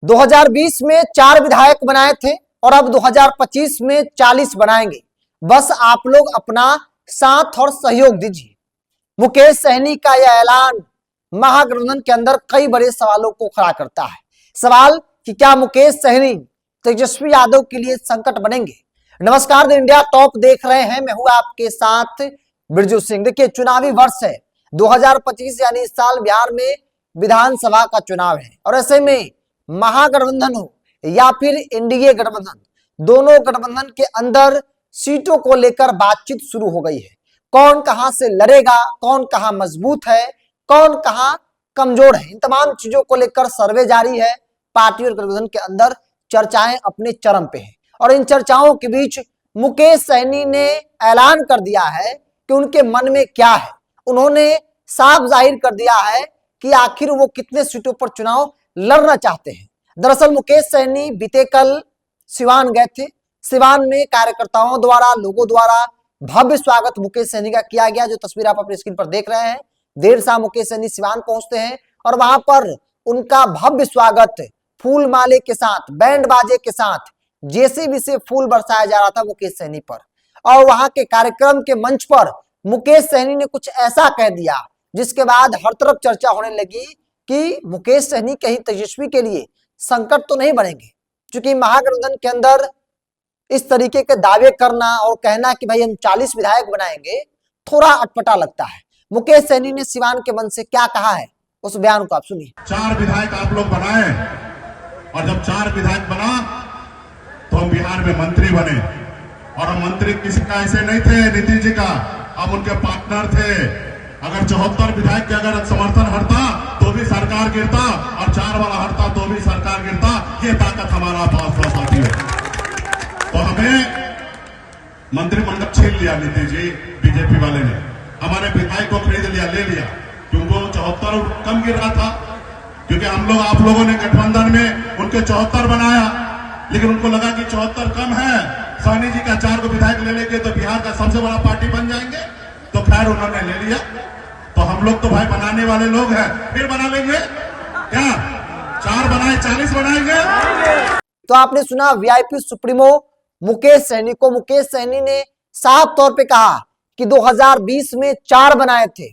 2020 में 4 विधायक बनाए थे और अब 2025 में 40 बनाएंगे। बस आप लोग अपना साथ और सहयोग दीजिए। मुकेश सहनी का यह ऐलान महागठबंधन के अंदर कई बड़े सवालों को खड़ा करता है। सवाल कि क्या मुकेश सहनी तेजस्वी यादव के लिए संकट बनेंगे। नमस्कार, द इंडिया टॉप देख रहे हैं, मैं हूं आपके साथ बिरजू सिंह। देखिए, चुनावी वर्ष है 2025, यानी इस साल बिहार में विधानसभा का चुनाव है और ऐसे में महागठबंधन हो या फिर एनडीए गठबंधन, दोनों गठबंधन के अंदर सीटों को लेकर बातचीत शुरू हो गई है। कौन कहां से लड़ेगा, कौन कहां मजबूत है, कौन कहां कमजोर है, इन तमाम चीजों को लेकर सर्वे जारी है। पार्टी और गठबंधन के अंदर चर्चाएं अपने चरम पे हैं और इन चर्चाओं के बीच मुकेश सहनी ने ऐलान कर दिया है कि उनके मन में क्या है। उन्होंने साफ जाहिर कर दिया है कि आखिर वो कितने सीटों पर चुनाव लड़ना चाहते हैं। दरअसल मुकेश सहनी बीते कल सिवान गए थे। सिवान में कार्यकर्ताओं द्वारा, लोगों द्वारा भव्य स्वागत मुकेश सहनी का किया गया, जो तस्वीर आप अपनी स्क्रीन पर देख रहे हैं। देर शाम मुकेश सहनी सिवान पहुंचते हैं और वहां पर उनका भव्य स्वागत फूल माले के साथ, बैंड बाजे के साथ, जेसीबी से फूल बरसाया जा रहा था मुकेश सहनी पर। और वहां के कार्यक्रम के मंच पर मुकेश सहनी ने कुछ ऐसा कह दिया जिसके बाद हर तरफ चर्चा होने लगी कि मुकेश सहनी कहीं तेजस्वी के लिए संकट तो नहीं बनेंगे। क्योंकि महागठबंधन के अंदर इस तरीके के दावे करना और कहना कि भाई हम 40 विधायक बनाएंगे, थोड़ा अटपटा लगता है। मुकेश सहनी ने सिवान के मन से क्या कहा है, उस बयान को आप सुनिए। 4 विधायक आप लोग बनाए और जब 4 विधायक बना तो हम बिहार में मंत्री बने और हम मंत्री किसी का ऐसे नहीं थे, नीतीश जी का, हम उनके पार्टनर थे। अगर 74 विधायक के अगर समर्थन हटता तो भी सरकार गिरता और 4 वाला हटता तो भी सरकार गिरता। ये ताकत हमारा पास होती है। तो हमें मंत्रिमंडल छीन लिया नीतीश जी, बीजेपी वाले ने हमारे विधायक को खरीद लिया, ले लिया, क्योंकि 74 कम गिर रहा था। क्योंकि हम लोग, आप लोगों ने गठबंधन में उनके 74 बनाया, लेकिन उनको लगा कि 74 कम है, सहनी जी का 4 को विधायक ले लेंगे तो बिहार का सबसे बड़ा पार्टी बन जाएंगे। तो खैर उन्होंने ले लिया। तो हम लोग तो भाई बनाने वाले लोग हैं, फिर बना लेंगे क्या? 4 बनाए 40 बनाएंगे। तो आपने सुना वीआईपी सुप्रीमो मुकेश सहनी को। मुकेश सहनी ने साफ तौर पे कहा कि 2020 में 4 बनाए थे,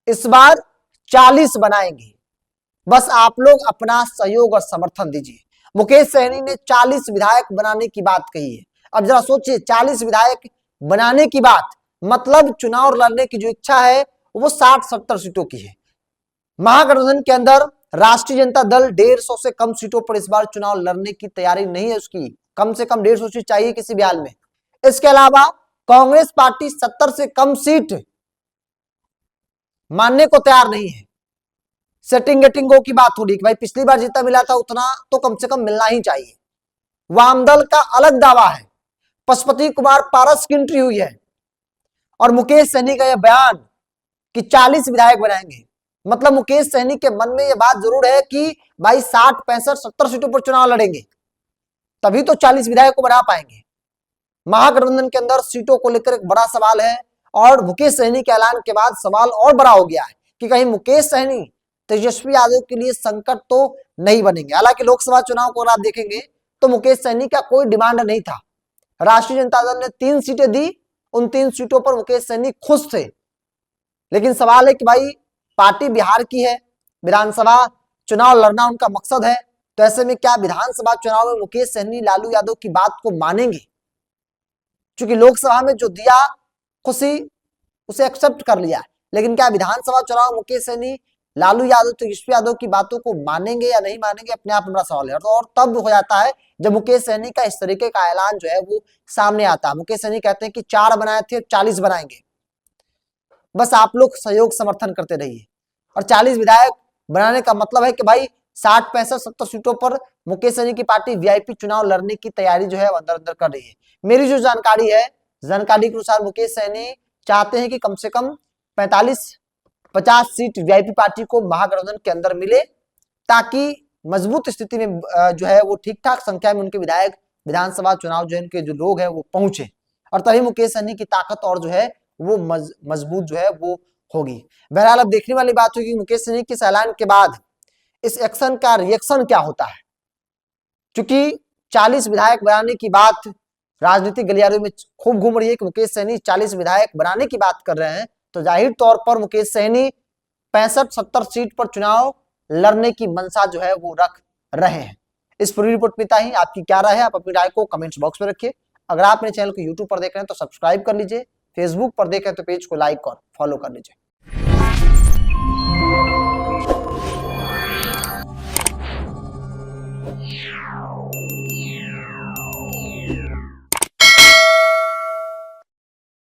इस बार 40 बनाएंगे। बस आप लोग अपना सहयोग और समर्थन दीजिए। मुकेश सहनी ने 40 विधायक बनाने की बात कही है। अब जरा सोचिए, 40 विधायक बनाने की बात मतलब चुनाव लड़ने की जो इच्छा है वो 60-70 सीटों की है। महागठबंधन के अंदर राष्ट्रीय जनता दल 150 से कम सीटों पर इस बार चुनाव लड़ने की तैयारी नहीं है उसकी। कम से कम 150 सीट चाहिए किसी भी हाल में। इसके अलावा कांग्रेस पार्टी 70 से कम सीट मानने को तैयार नहीं है। सेटिंग गेटिंगों की बात हो रही कि भाई पिछली बार जितना मिला था उतना तो कम से कम मिलना ही चाहिए। वामदल का अलग दावा है। पशुपति कुमार पारस की एंट्री हुई है और मुकेश सहनी का यह बयान कि 40 विधायक बनाएंगे, मतलब मुकेश सहनी के मन में यह बात जरूर है कि भाई 60, 65, 70 सीटों पर चुनाव लड़ेंगे, तभी तो 40 विधायक को बना पाएंगे। महागठबंधन के अंदर सीटों को लेकर एक बड़ा सवाल है और मुकेश सहनी के ऐलान के बाद सवाल और बड़ा हो गया है कि कहीं मुकेश सहनी तेजस्वी यादव के लिए संकट तो नहीं बनेंगे। हालांकि लोकसभा चुनाव को अगर आप देखेंगे तो मुकेश सहनी का कोई डिमांड नहीं था। राष्ट्रीय जनता दल ने 3 सीटें दी, उन 3 सीटों पर मुकेश सहनी खुश थे। लेकिन सवाल है कि भाई पार्टी बिहार की है, विधानसभा चुनाव लड़ना उनका मकसद है, तो ऐसे में क्या विधानसभा चुनाव में मुकेश सहनी लालू यादव की बात को मानेंगे? क्योंकि लोकसभा में जो दिया खुशी उसे एक्सेप्ट कर लिया, लेकिन क्या विधानसभा चुनाव में मुकेश सहनी लालू यादव, तेजस्वी यादव की बातों को मानेंगे या नहीं मानेंगे, अपने आप में बड़ा सवाल है। और तब हो जाता है जब मुकेश सहनी का इस तरीके का ऐलान जो है वो सामने आता है। मुकेश सहनी कहते हैं कि 4 बनाए थे, 40 बनाएंगे, बस आप लोग सहयोग समर्थन करते रहिए। और 40 विधायक बनाने का मतलब है कि भाई 60, 65, 70 सीटों पर मुकेश सहनी की पार्टी वीआईपी चुनाव लड़ने की तैयारी जो है अंदर अंदर कर रही है। मेरी जो जानकारी है, जानकारी के अनुसार मुकेश सहनी चाहते हैं कि कम से कम 45-50 सीट वीआईपी पार्टी को महागठबंधन के अंदर मिले, ताकि मजबूत स्थिति में जो है वो ठीक ठाक संख्या में उनके विधायक विधानसभा चुनाव जो है उनके जो लोग हैं वो पहुंचे, और तभी मुकेश सहनी की ताकत और जो है वो मजबूत जो है वो होगी। बहरहाल अब देखने वाली बात होगी मुकेश सहनी के ऐलान के बाद इस एक्शन का रिएक्शन क्या होता है। क्योंकि 40 विधायक बनाने की बात राजनीतिक गलियारों में खूब घूम रही है कि मुकेश सहनी 40 विधायक बनाने की बात कर रहे हैं, तो जाहिर तौर पर मुकेश सहनी 65-70 सीट पर चुनाव लड़ने की मंशा जो है वो रख रहे हैं। इस पूरी रिपोर्ट में इतना ही। आपकी क्या राय है, आप अपनी राय को कमेंट्स बॉक्स में रखिए। अगर आप मेरे चैनल को यूट्यूब पर देख रहे हैं तो सब्सक्राइब कर लीजिए, फेसबुक पर देख रहे हैं तो पेज को लाइक और फॉलो कर लीजिए।